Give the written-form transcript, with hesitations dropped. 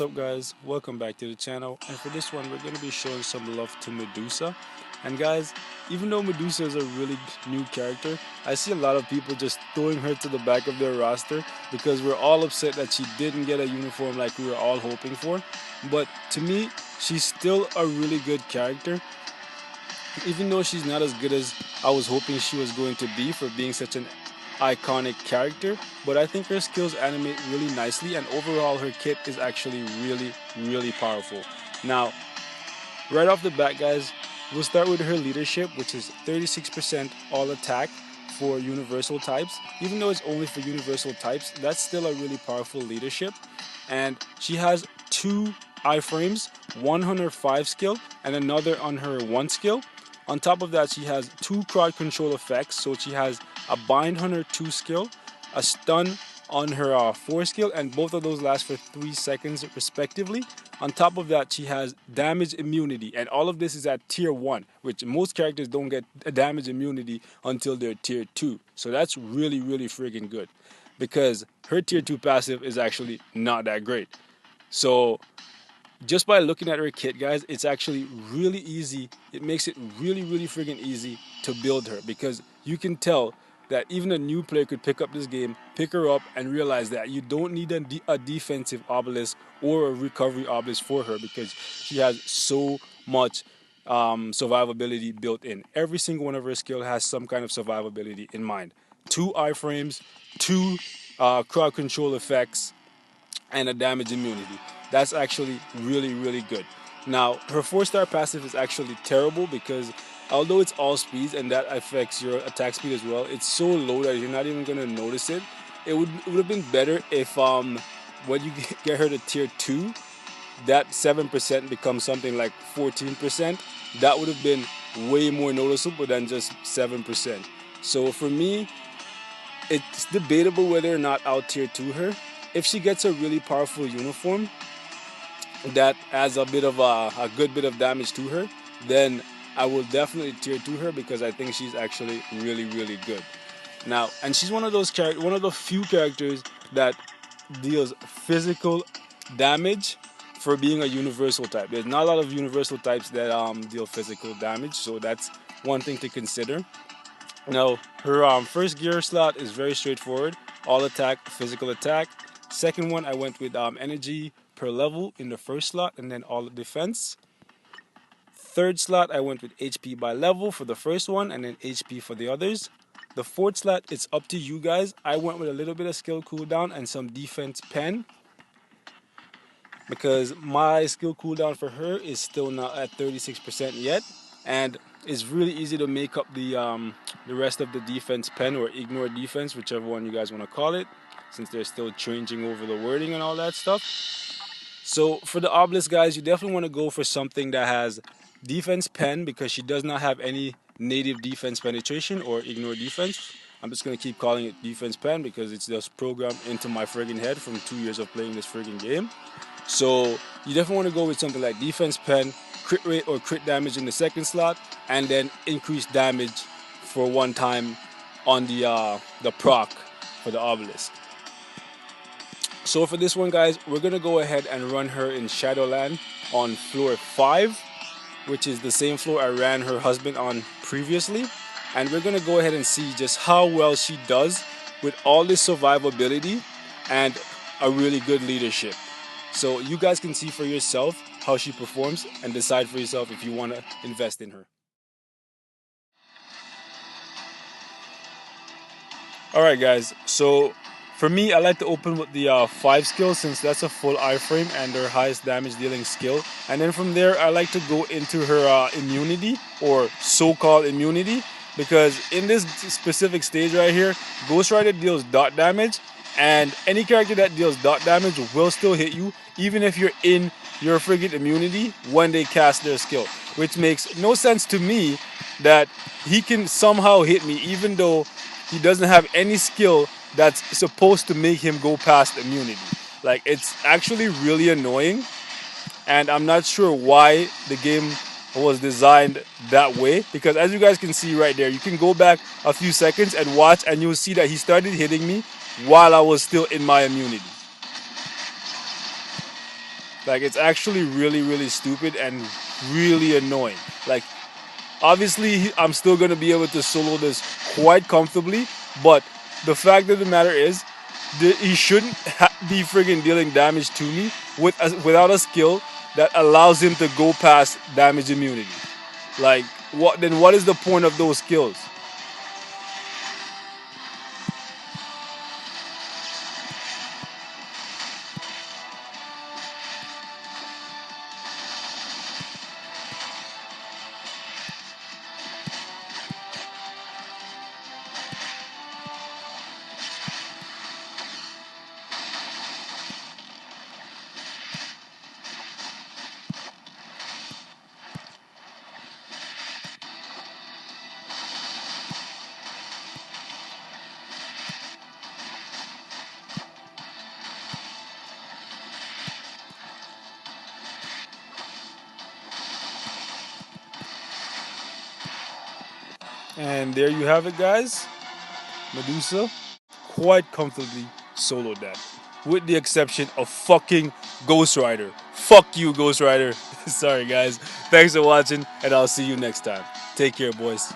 What's up guys, welcome back to the channel, and for this one we're going to be showing some love to Medusa. And guys, even though Medusa is a really new character, I see a lot of people just throwing her to the back of their roster because we're all upset that she didn't get a uniform like we were all hoping for. But to me, she's still a really good character, even though she's not as good as I was hoping she was going to be for being such an iconic character. But I think her skills animate really nicely, and overall her kit is actually really powerful. Now, right off the bat guys, we'll start with her leadership, which is 36% all attack for universal types. Even though it's only for universal types, that's still a really powerful leadership. And she has two iframes, one on her 5 skill and another on her 1 skill. On top of that, she has two crowd control effects, so she has a bind on her 2 skill, a stun on her 4 skill, and both of those last for 3 seconds respectively. On top of that, she has damage immunity, and all of this is at tier 1, which most characters don't get a damage immunity until they're tier 2. So that's really friggin' good, because her tier 2 passive is actually not that great. So just by looking at her kit guys, it's actually really easy. It makes it really friggin' easy to build her, because you can tell that even a new player could pick up this game, pick her up, and realize that you don't need a defensive obelisk or a recovery obelisk for her, because she has so much survivability built in. Every single one of her skill has some kind of survivability in mind. 2 iframes, 2 crowd control effects, and a damage immunity. That's actually really good. Now, her 4-star passive is actually terrible, because although it's all speeds and that affects your attack speed as well, it's so low that you're not even going to notice it. It would have been better if when you get her to tier 2, that 7% becomes something like 14%. That would have been way more noticeable than just 7%. So for me, it's debatable whether or not I'll tier 2 her. If she gets a really powerful uniform that adds a good bit of damage to her, then I will definitely tier 2 her, because I think she's actually really good. Now, and she's one of the few characters that deals physical damage for being a universal type. There's not a lot of universal types that deal physical damage, so that's one thing to consider. Now, her first gear slot is very straightforward: all attack, physical attack. Second one, I went with energy per level in the first slot, and then all defense. Third slot, I went with HP by level for the first one, and then HP for the others. The fourth slot, it's up to you guys. I went with a little bit of skill cooldown and some defense pen, because my skill cooldown for her is still not at 36% yet, and it's really easy to make up the rest of the defense pen, or ignore defense, whichever one you guys want to call it, since they're still changing over the wording and all that stuff. So for the obelisk guys, you definitely want to go for something that has defense pen, because she does not have any native defense penetration or ignore defense. I'm just going to keep calling it defense pen because it's just programmed into my friggin' head from 2 years of playing this friggin' game. So you definitely want to go with something like defense pen, crit rate or crit damage in the second slot, and then increased damage for one time on the proc for the obelisk. So for this one guys, we're going to go ahead and run her in Shadowland on floor 5, which is the same floor I ran her husband on previously. And we're going to go ahead and see just how well she does with all this survivability and a really good leadership. So you guys can see for yourself how she performs and decide for yourself if you want to invest in her. Alright guys, so for me, I like to open with the 5 skill, since that's a full iframe and her highest damage dealing skill. And then from there, I like to go into her immunity, or so-called immunity, because in this specific stage right here, Ghost Rider deals dot damage, and any character that deals dot damage will still hit you, even if you're in your friggin' immunity when they cast their skill. Which makes no sense to me that he can somehow hit me, even though he doesn't have any skill that's supposed to make him go past immunity. Like, it's actually really annoying, and I'm not sure why the game was designed that way, because as you guys can see right there, you can go back a few seconds and watch, and you'll see that he started hitting me while I was still in my immunity. Like it's actually really really stupid and really annoying. Like obviously I'm still gonna be able to solo this quite comfortably, but the fact of the matter is, he shouldn't be friggin' dealing damage to me without a skill that allows him to go past damage immunity. Like what? Then what is the point of those skills? And there you have it, guys. Medusa quite comfortably soloed that, with the exception of fucking Ghost Rider. Fuck you, Ghost Rider. Sorry, guys. Thanks for watching, and I'll see you next time. Take care, boys.